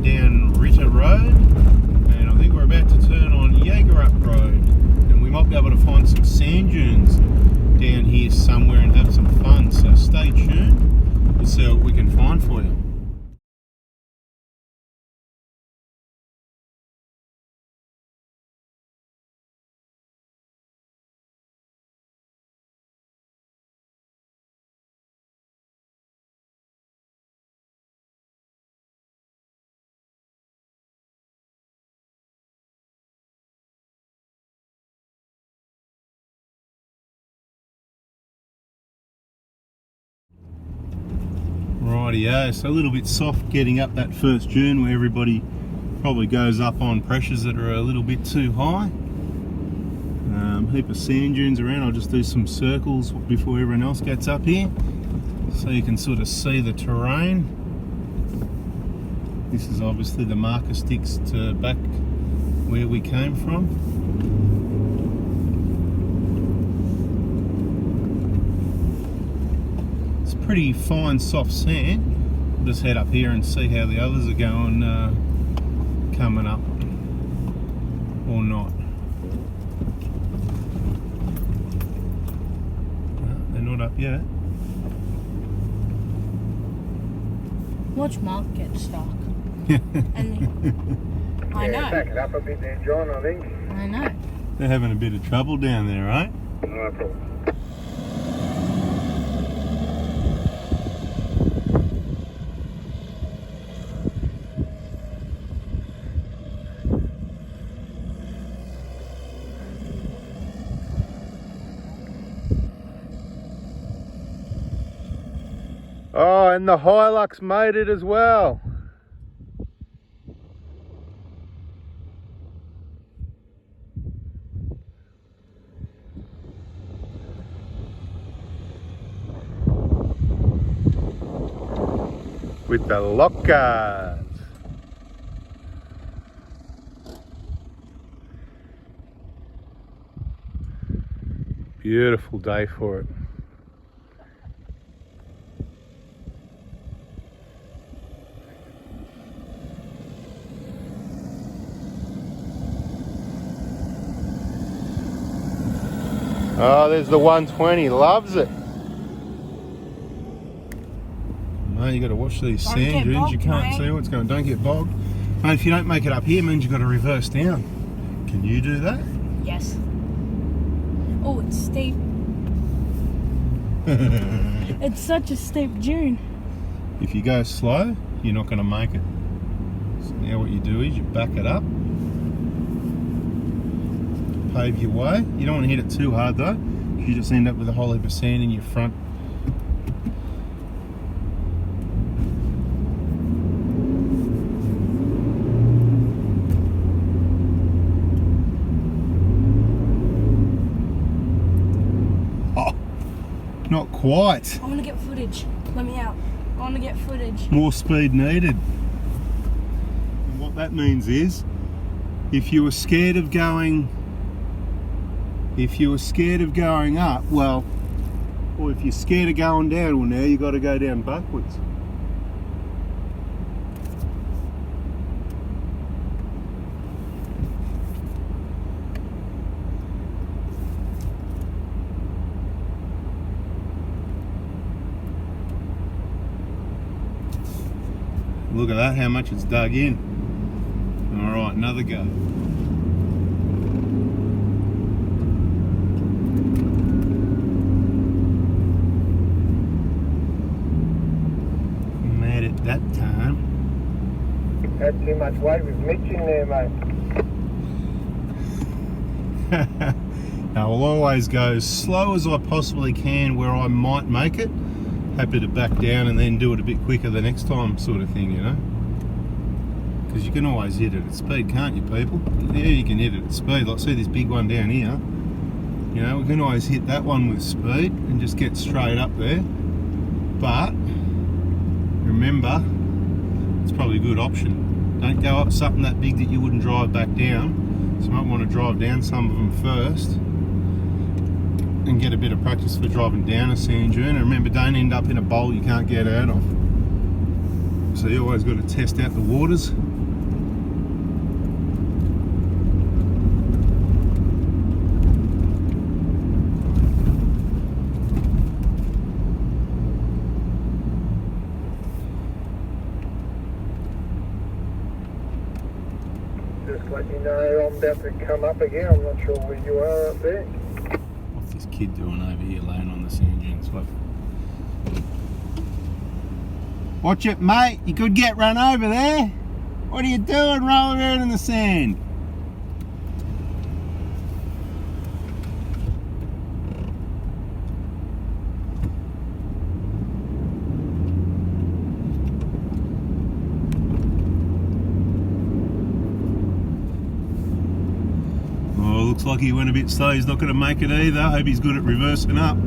down Ritter Road, and I think we're about to turn on Yeagarup Road, and we might be able to find some sand dunes down here somewhere and have some fun, so stay tuned. We'll see what we can find for you. Rightio, so a little bit soft getting up that first dune where everybody probably goes up on pressures that are a little bit too high. Heap of sand dunes around. I'll just do some circles before everyone else gets up here so you can sort of see the terrain. This is obviously the marker sticks to back where we came from. Pretty fine soft sand. We'll just head up here and see how the others are going, coming up or not. No, they're not up yet. Watch Mark get stuck. And I know. Back it up a bit there, John, I think. I know. They're having a bit of trouble down there, right? No problem. Oh, and the Hilux made it as well. With the lockers. Beautiful day for it. Oh, there's the 120, loves it. Mate, you got to watch these sand dunes, you can't see what's going on. Don't get bogged. Mate, if you don't make it up here, it means you've got to reverse down. Can you do that? Yes. Oh, it's steep. It's such a steep dune. If you go slow, you're not going to make it. So now what you do is you back it up. Pave your way. You don't want to hit it too hard though, because you just end up with a whole heap of sand in your front. Oh, not quite. I want to get footage. Let me out. I want to get footage. More speed needed. And what that means is, if you were scared of going up, well, or if you're scared of going down, well, now you've got to go down backwards. Look at that, how much it's dug in. All right, another go. That time. Had too much weight with Mitch in there, mate. Now I'll always go as slow as I possibly can where I might make it. Happy to back down and then do it a bit quicker the next time, sort of thing, you know. Because you can always hit it at speed, can't you, people? Yeah, you can hit it at speed. Like, see this big one down here? You know, we can always hit that one with speed and just get straight up there. But remember, it's probably a good option. Don't go up something that big that you wouldn't drive back down. So you might want to drive down some of them first and get a bit of practice for driving down a sand dune. And remember, don't end up in a bowl you can't get out of. so you always got to test out the waters. Just let you know I'm about to come up again. I'm not sure where you are up there. What's this kid doing over here laying on the sand dunes? Watch it, mate. You could get run over there. What are you doing rolling around in the sand? Oh, looks like he went a bit slow. He's not going to make it either. Hope he's good at reversing up.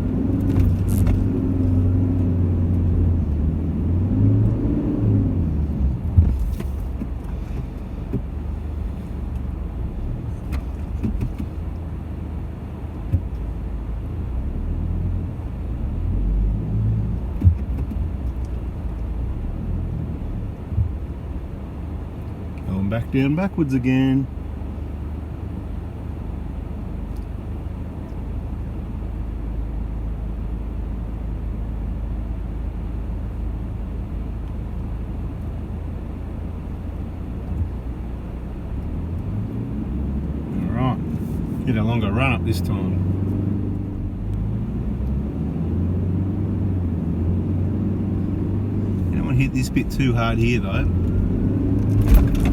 Going back down backwards again. Alright, get a longer run up this time. You don't want to hit this bit too hard here though.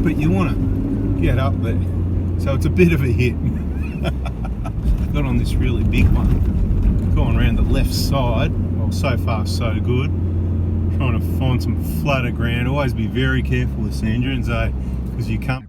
But you want to get up there, so it's a bit of a hit. Got on this really big one, going around the left side. Well, so far so good. Trying to find some flatter ground. Always be very careful with sand dunes, because you can't.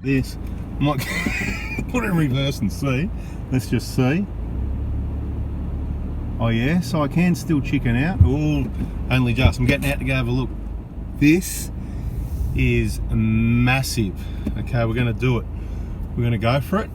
this. I might put it in reverse and see. Let's just see. Oh yeah, so I can still chicken out. Oh, only just. I'm getting out to go have a look. This is massive. Okay, we're going to do it. We're going to go for it.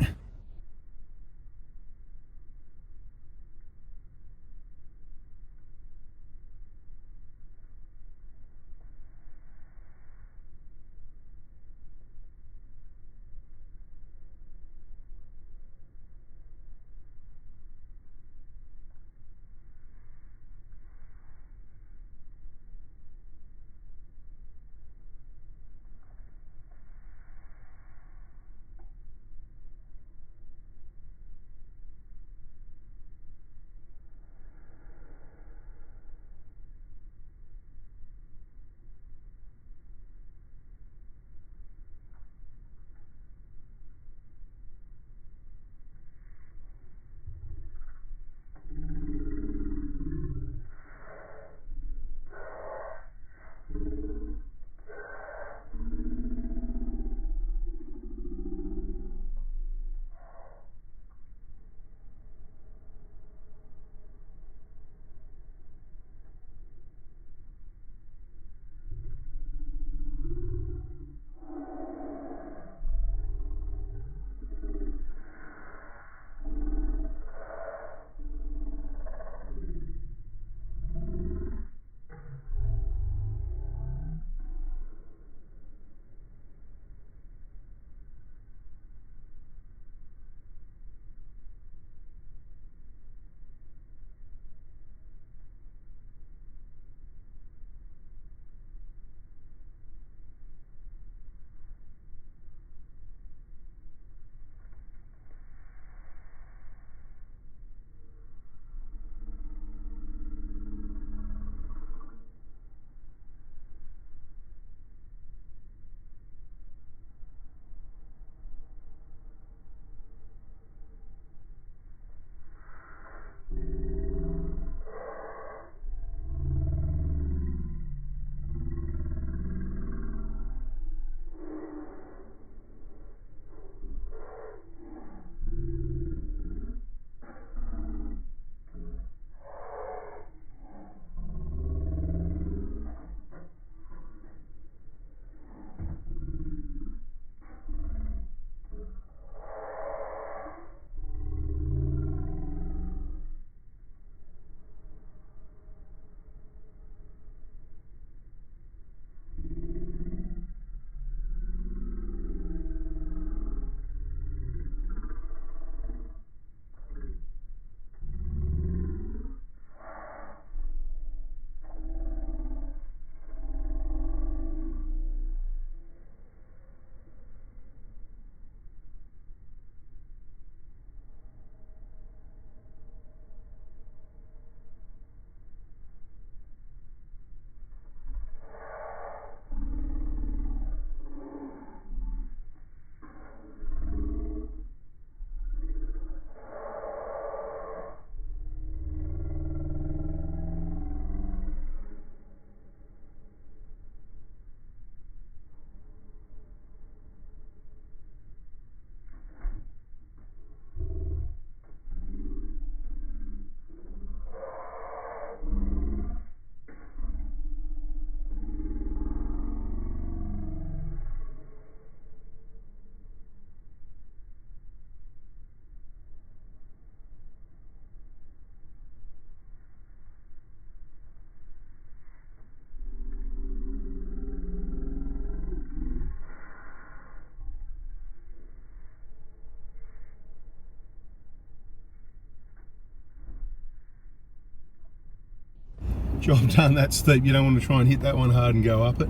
Job done that steep. You don't want to try and hit that one hard and go up it.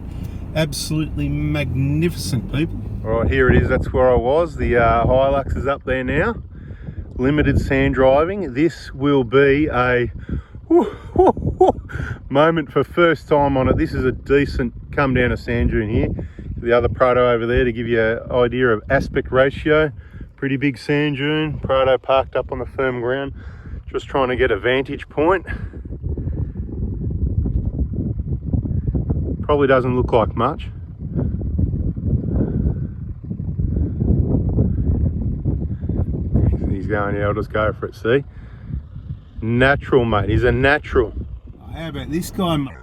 Absolutely magnificent, people. All right, here it is. That's where I was. The Hilux is up there now. Limited sand driving. This will be a moment for first time on it. This is a decent come down a sand dune here. The other Prado over there to give you an idea of aspect ratio. Pretty big sand dune. Prado parked up on the firm ground. Just trying to get a vantage point. Probably doesn't look like much. going, yeah, I'll just go for it, see? Natural, mate, he's a natural. How about this guy, mate?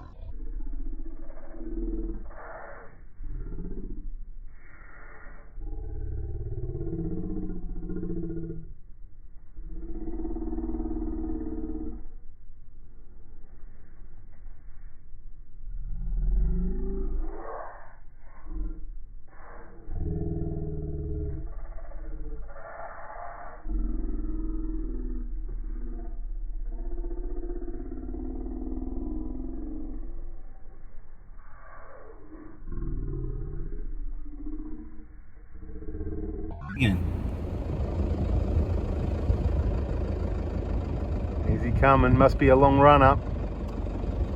Again. Easy coming, must be a long run up.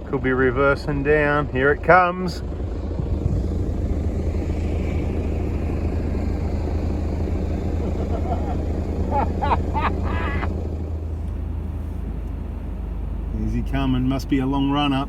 Could be reversing down. Here it comes. Easy coming, must be a long run up.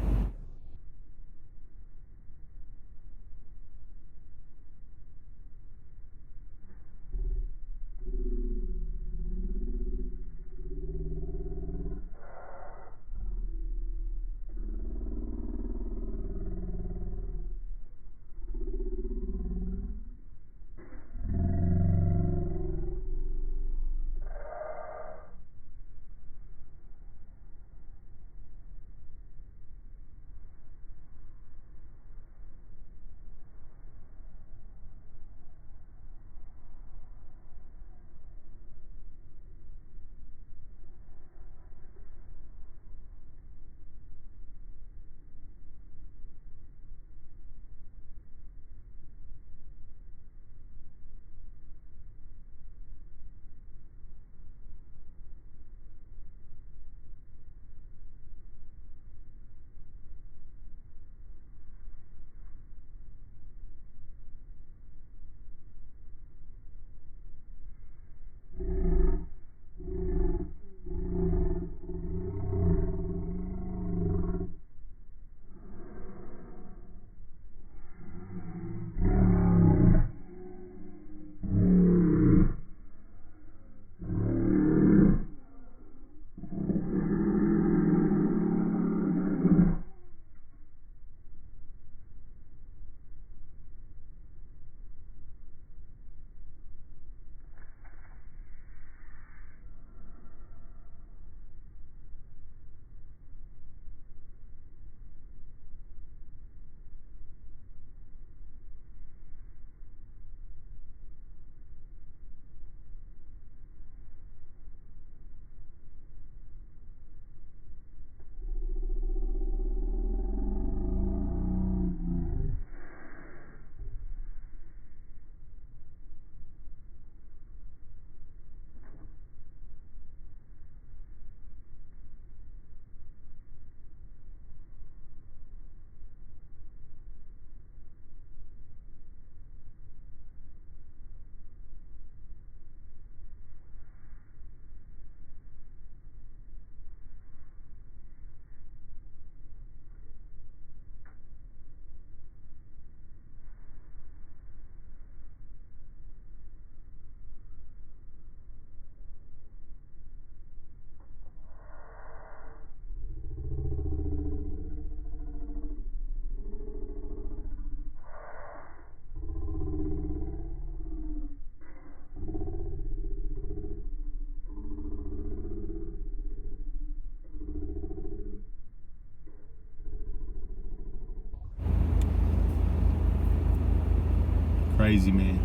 Crazy man.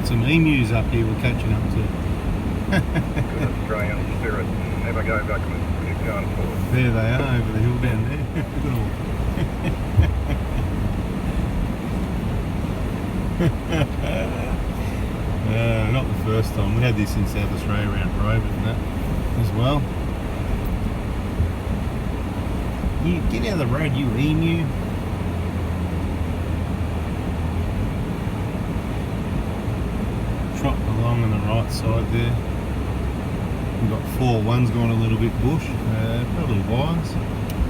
Some emus up here we're catching up to. Good Australian spirit. Never go back with your gun forward. There they are over the hill down there. Look at all. not the first time. We had this in South Australia around Rover and that as well. You get out of the road, you emu. Trot along on the right side there. We've got 4 ones going a little bit bush, probably wise.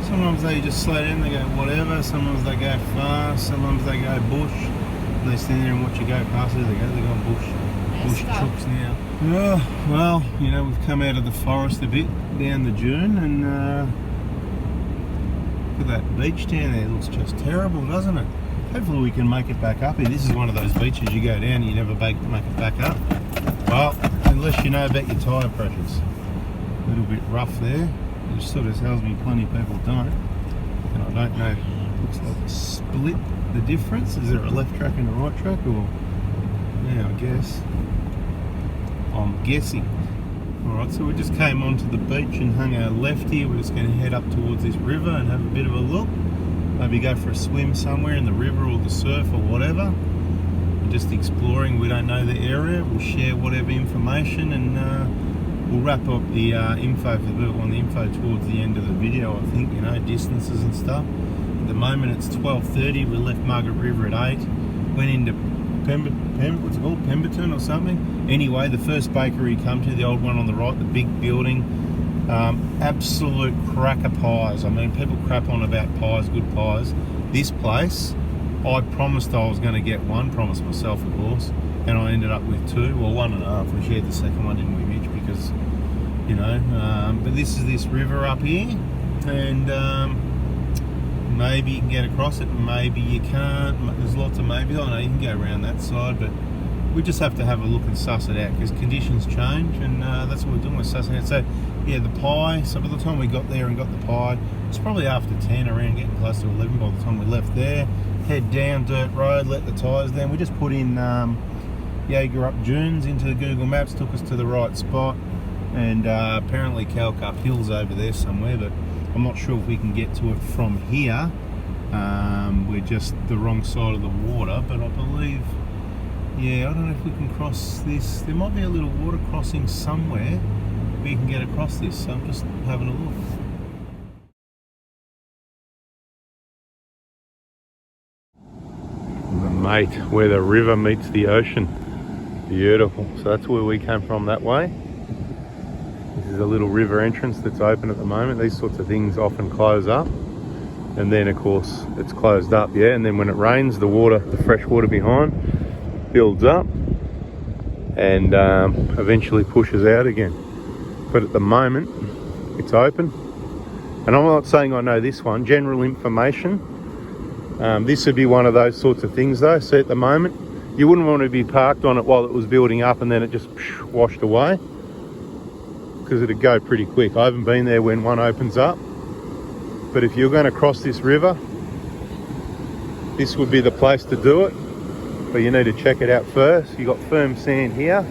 Sometimes they just slow down, they go whatever, sometimes they go fast, sometimes they go bush. And they stand there and watch you go past. There they go, they're going bush trucks now. Yeah, well, you know, we've come out of the forest a bit, down the dune, and look at that beach down there, it looks just terrible, doesn't it? Hopefully we can make it back up here. This is one of those beaches you go down and you never make it back up. Well, unless you know about your tyre pressures. A little bit rough there. It sort of tells me plenty of people don't. And I don't know, looks like a split the difference. Is there a left track and a right track, or? Yeah, I guess. I'm guessing. Alright, so we just came onto the beach and hung our left here. We're just going to head up towards this river and have a bit of a look. Maybe go for a swim somewhere in the river or the surf or whatever. We're just exploring, we don't know the area. We'll share whatever information, and we'll wrap up the info for the info towards the end of the video, I think, you know, distances and stuff. At the moment it's 12:30, we left Margaret River at 8, went into what's it called, Pemberton or something. Anyway, the first bakery you come to, the old one on the right, the big building, absolute cracker pies. I mean, people crap on about pies, good pies. This place, I promised I was going to get one, promised myself of course, and I ended up with 2, well 1.5. We shared the second one, didn't we, Mitch? Because, you know, but this is this river up here, and maybe you can get across it, maybe you can't. There's lots of maybe. I know you can go around that side, but we just have to have a look and suss it out because conditions change, and that's what we're doing, we're sussing it out. So yeah, the pie, so by the time we got there and got the pie, it's probably after 10, around getting close to 11 by the time we left there. Head down dirt road, let the tyres down. We just put in Yeagarup DUNES into Google Maps, took us to the right spot, and apparently Calcup Hill's over there somewhere, but I'm not sure if we can get to it from here. We're just the wrong side of the water, but I believe, yeah, I don't know if we can cross this. There might be a little water crossing somewhere where you can get across this, so I'm just having a look. Mate, where the river meets the ocean. Beautiful. So that's where we came from that way. This is a little river entrance that's open at the moment. These sorts of things often close up, and then of course it's closed up, yeah, and then when it rains, the water, the fresh water behind builds up and eventually pushes out again. But at the moment it's open, and I'm not saying I know this one. General information, this would be one of those sorts of things though. So at the moment you wouldn't want to be parked on it while it was building up and then it just washed away, because it'd go pretty quick. I haven't been there when one opens up, but if you're going to cross this river, this would be the place to do it. But you need to check it out first. You got firm sand here,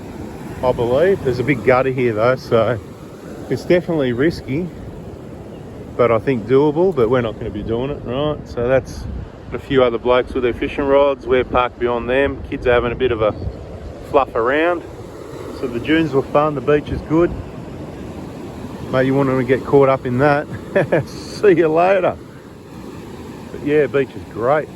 I believe. There's a big gutter here though, so it's definitely risky, but I think doable. But we're not going to be doing it, right? So that's a few other blokes with their fishing rods. We're parked beyond them. Kids are having a bit of a fluff around. So the dunes were fun. The beach is good. Mate, you want to get caught up in that? See you later. But yeah, beach is great.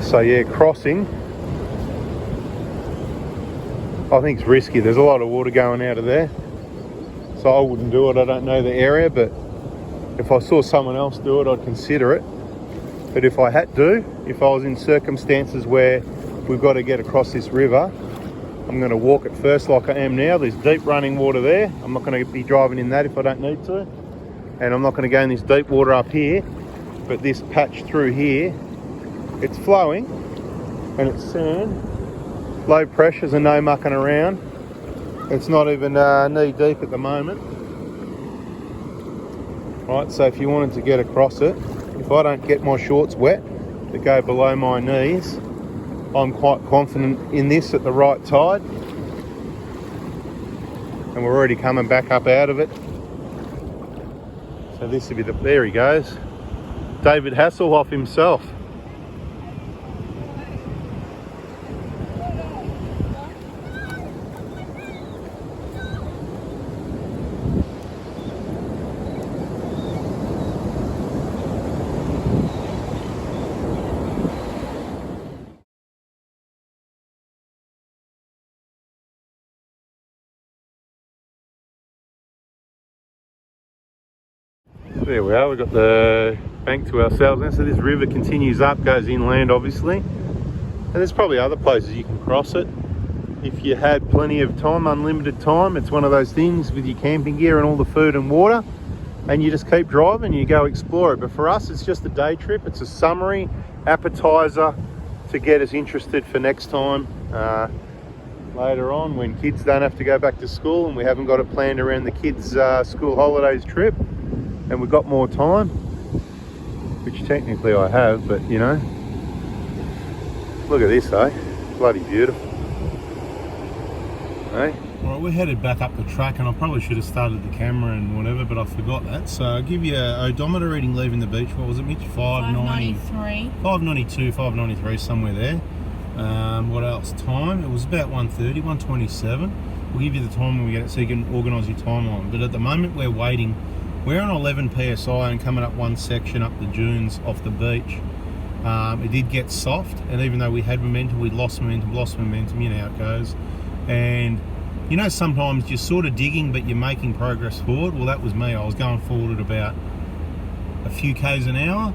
So yeah, crossing, I think it's risky. There's a lot of water going out of there, so I wouldn't do it. I don't know the area, but if I saw someone else do it, I'd consider it. But if I had to, if I was in circumstances where we've got to get across this river, I'm going to walk it first like I am now. There's deep running water there. I'm not going to be driving in that if I don't need to. And I'm not going to go in this deep water up here. But this patch through here, it's flowing and it's sand. Low pressures and no mucking around. It's not even knee deep at the moment. Right, so if you wanted to get across it, if I don't get my shorts wet that go below my knees, I'm quite confident in this at the right tide. And we're already coming back up out of it. So this would be the, there he goes. David Hasselhoff himself. There we are, we've got the bank to ourselves now. So this river continues up, goes inland obviously. And there's probably other places you can cross it. If you had plenty of time, unlimited time, it's one of those things with your camping gear and all the food and water, and you just keep driving, you go explore it. But for us, it's just a day trip. It's a summary appetizer to get us interested for next time. Later on, when kids don't have to go back to school and we haven't got it planned around the kids' school holidays trip, and we've got more time, which technically I have, but you know, look at this, eh? Bloody beautiful. Eh? Alright, we're headed back up the track, and I probably should have started the camera and whatever, but I forgot that. So I'll give you an odometer reading leaving the beach. What was it, Mitch? 593. 592, 593, somewhere there. What else? Time? It was about 1:30, 1:27. We'll give you the time when we get it so you can organise your timeline. But at the moment we're waiting. We're on 11 psi and coming up one section up the dunes off the beach. It did get soft, and even though we had momentum, we lost momentum, you know how it goes. And you know, sometimes you're sort of digging but you're making progress forward. Well, that was me. I was going forward at about a few k's an hour.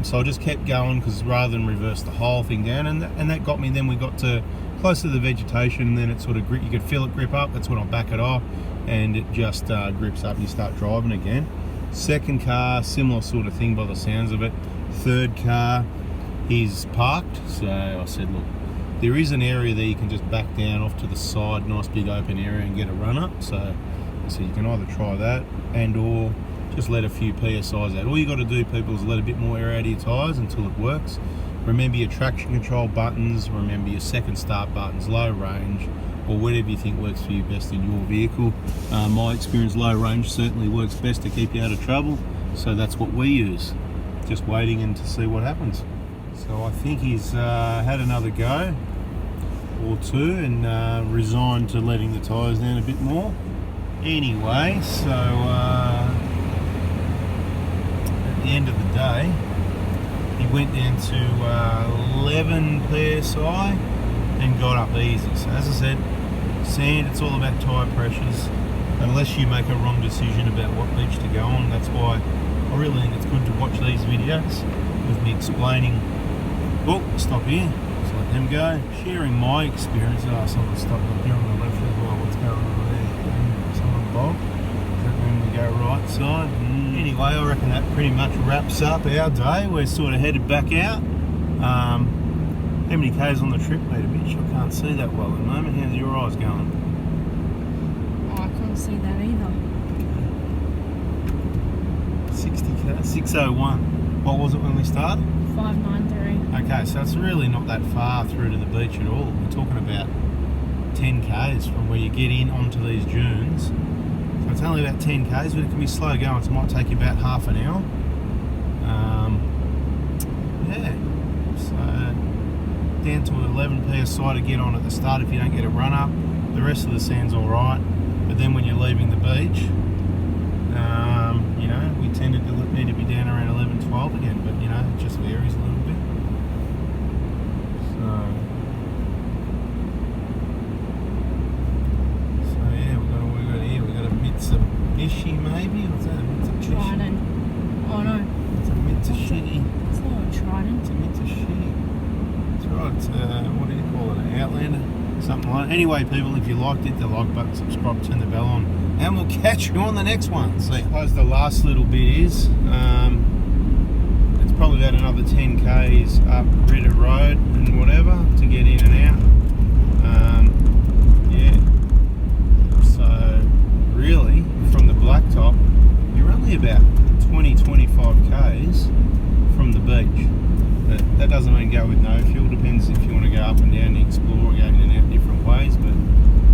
So I just kept going, because rather than reverse the whole thing down, and that got me. Then we got to close to the vegetation, and then it sort of you could feel it grip up. That's when I back it off, and it just grips up and you start driving again. Second car, similar sort of thing by the sounds of it. Third car is parked, so I said, look, there is an area there you can just back down off to the side, nice big open area, and get a run up. So I said you can either try that and or just let a few PSIs out. All you got to do, people, is let a bit more air out of your tyres until it works. Remember your traction control buttons, remember your second start buttons, low range, or whatever you think works for you best in your vehicle. My experience, low range certainly works best to keep you out of trouble, so that's what we use. Just waiting in to see what happens. So I think he's had another go or two and resigned to letting the tyres down a bit more. Anyway, so at the end of the day, he went down to 11 psi and got up easy. So as I said, sand, it's all about tyre pressures. Unless you make a wrong decision about what beach to go on, that's why I really think it's good to watch these videos with me explaining. Oh, stop here, just let them go. Sharing my experience. Oh, someone stopped up here on the left as well. What's going on there? Someone bogged. Does that mean we go right side? Anyway, I reckon that pretty much wraps up our day. We're sort of headed back out. How many k's on the trip, mate, Mitch? I can't see that well at the moment. How's your eyes going? Oh, I can't see that either. 60 k, 601. What was it when we started? 593. Okay, so it's really not that far through to the beach at all. We're talking about 10 k's from where you get in onto these dunes. So it's only about 10 k's, but it can be slow going, so it might take you about half an hour. Yeah, so down to 11 psi to get on at the start if you don't get a run up. The rest of the sand's alright, but then when you're leaving the beach, you know, we tended to need to be down around 11, 12 again, but you know, it just varies a little bit. So yeah, we got a Mitsubishi maybe? What's that? A Mitsubishi? Trident. Oh no. It's a Mitsubishi. It's not a Trident. It's a Mitsubishi. That's right. It's what do you call it? An Outlander? Something like that. Anyway, people, if you liked it, the like button, subscribe, turn the bell on, and we'll catch you on the next one. So I suppose the last little bit is, it's probably about another 10 k's up Ritter Road and whatever to get in and out. Yeah. So really, from the blacktop, you're only about 20-25 k's from the beach. But that doesn't mean go with no fuel. Depends if you want to go up and down and explore or go in and out different ways. But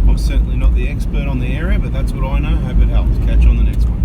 I'm certainly not the expert on the area, but that's what I know. Hope it helps. Catch you on the next one.